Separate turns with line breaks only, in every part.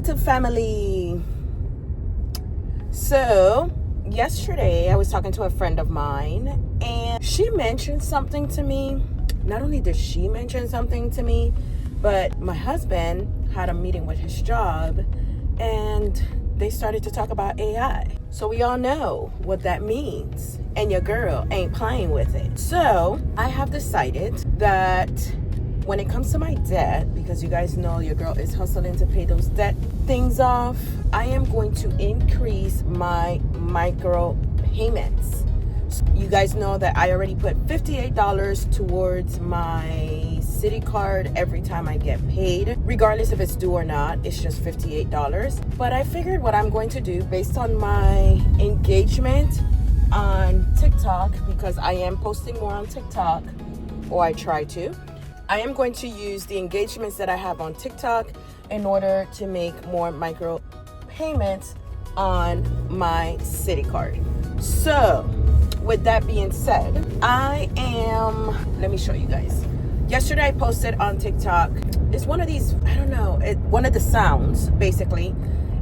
YouTube family. So yesterday I was talking to a friend of mine and she mentioned something to me. Not only did she mention something to me, but my husband had a meeting with his job and they started to talk about AI. So we all know what that means, and your girl ain't playing with it. So I have decided that when it comes to my debt, because you guys know your girl is hustling to pay those debt things off, I am going to increase my micro payments. So you guys know that I already put $58 towards my city card every time I get paid, regardless if it's due or not. It's just $58. But I figured what I'm going to do based on my engagement on TikTok, because I am posting more on TikTok, or I try to. I am going to use the engagements that I have on TikTok in order to make more micro payments on my city card. So with that being said, let me show you guys. Yesterday I posted on TikTok, it's one of these, I don't know, one of the sounds, basically.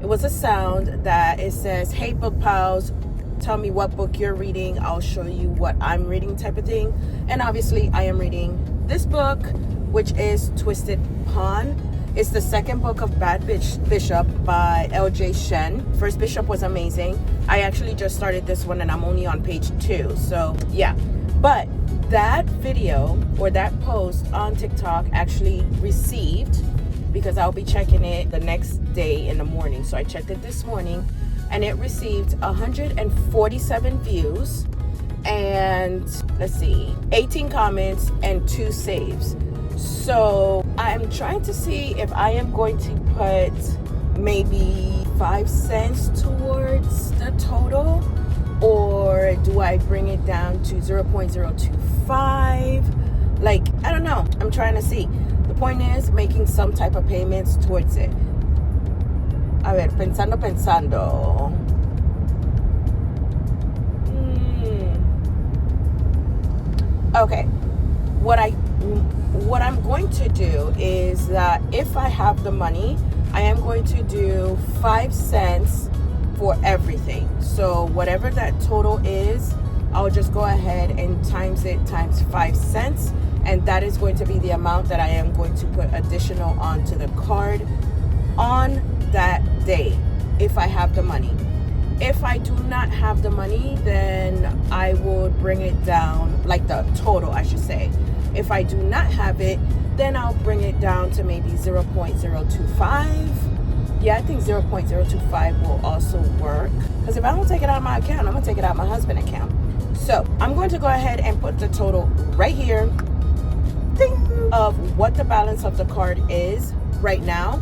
It was a sound that it says, "Hey book pals, tell me what book you're reading, I'll show you what I'm reading," type of thing. And obviously I am reading this book, which is Twisted Pawn. It's the second book of Bad Bishop by L.J. Shen. First Bishop was amazing. I actually just started this one and I'm only on page 2. So yeah, but that video or that post on TikTok actually received, because I'll be checking it the next day in the morning. So I checked it this morning and it received 147 views and let's see, 18 comments and 2 saves. So I'm trying to see if I am going to put maybe 5 cents towards the total, or do I bring it down to 0.025? Like, I don't know. I'm trying to see. The point is making some type of payments towards it. A ver, pensando. Okay, what I'm going to do is that if I have the money, I am going to do 5 cents for everything. So whatever that total is, I'll just go ahead and times it times 5 cents, and that is going to be the amount that I am going to put additional onto the card on that day if I have the money. If I do not have the money, then I will bring it down, like the total, I should say. If I do not have it, then I'll bring it down to maybe 0.025. Yeah, I think 0.025 will also work. Because if I don't take it out of my account, I'm going to take it out of my husband's account. So I'm going to go ahead and put the total right here, ding, of what the balance of the card is right now.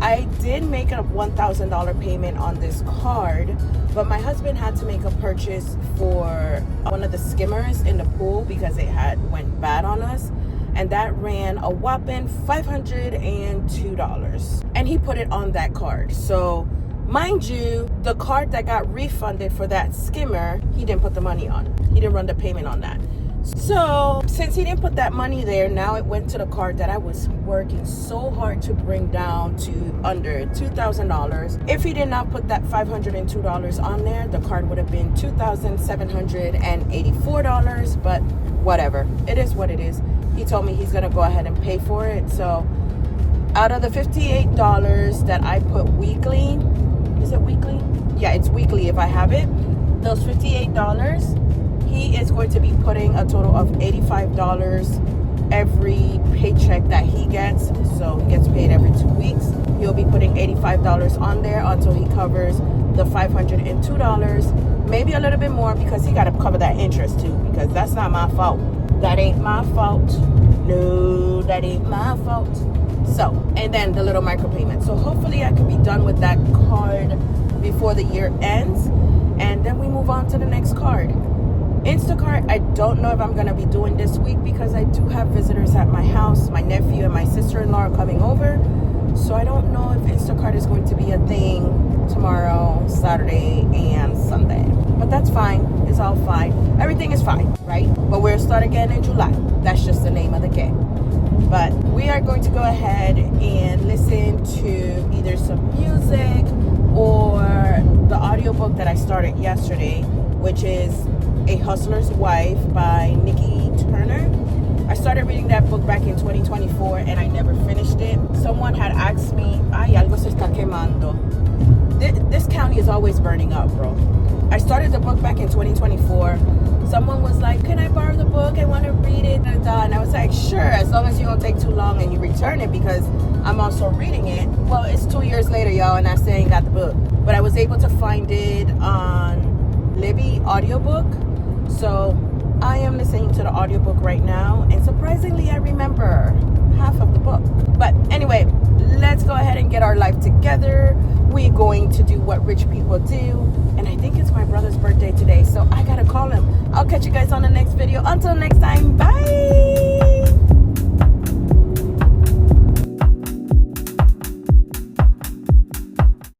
I did make a $1,000 payment on this card, but my husband had to make a purchase for one of the skimmers in the pool because it went bad on us, and that ran a whopping $502, and he put it on that card. So mind you, the card that got refunded for that skimmer, he didn't put the money on. He didn't run the payment on that. So since he didn't put that money there, now it went to the card that I was working so hard to bring down to under $2,000. If he did not put that $502 on there, the card would have been $2,784, but whatever. It is what it is. He told me he's going to go ahead and pay for it. So out of the $58 that I put weekly, is it weekly? Yeah, it's weekly if I have it. Those $58, he is going to be putting a total of $85 every paycheck that he gets. So he gets paid every 2 weeks. He'll be putting $85 on there until he covers the $502. Maybe a little bit more, because he got to cover that interest too, because that's not my fault. That ain't my fault. No, that ain't my fault. So, and then the little micropayment. So hopefully I can be done with that card before the year ends, and then we move on to the next card. Instacart, I don't know if I'm going to be doing this week because I do have visitors at my house. My nephew and my sister-in-law are coming over. So I don't know if Instacart is going to be a thing tomorrow, Saturday, and Sunday. But that's fine. It's all fine. Everything is fine, right? But we'll start again in July. That's just the name of the game. But we are going to go ahead and listen to either some music or the audiobook that I started yesterday, which is A Hustler's Wife by Nikki Turner. I started reading that book back in 2024 and I never finished it. Someone had asked me, ay, algo se está quemando. This county is always burning up, bro. I started the book back in 2024. Someone was like, can I borrow the book? I want to read it. And I was like, sure, as long as you don't take too long and you return it, because I'm also reading it. Well, it's 2 years later, y'all, and I still ain't got the book. But I was able to find it on Libby audiobook. So I am listening to the audiobook right now. And surprisingly, I remember half of the book. But anyway, let's go ahead and get our life together. We're going to do what rich people do. And I think it's my brother's birthday today, so I gotta call him. I'll catch you guys on the next video. Until next time, bye.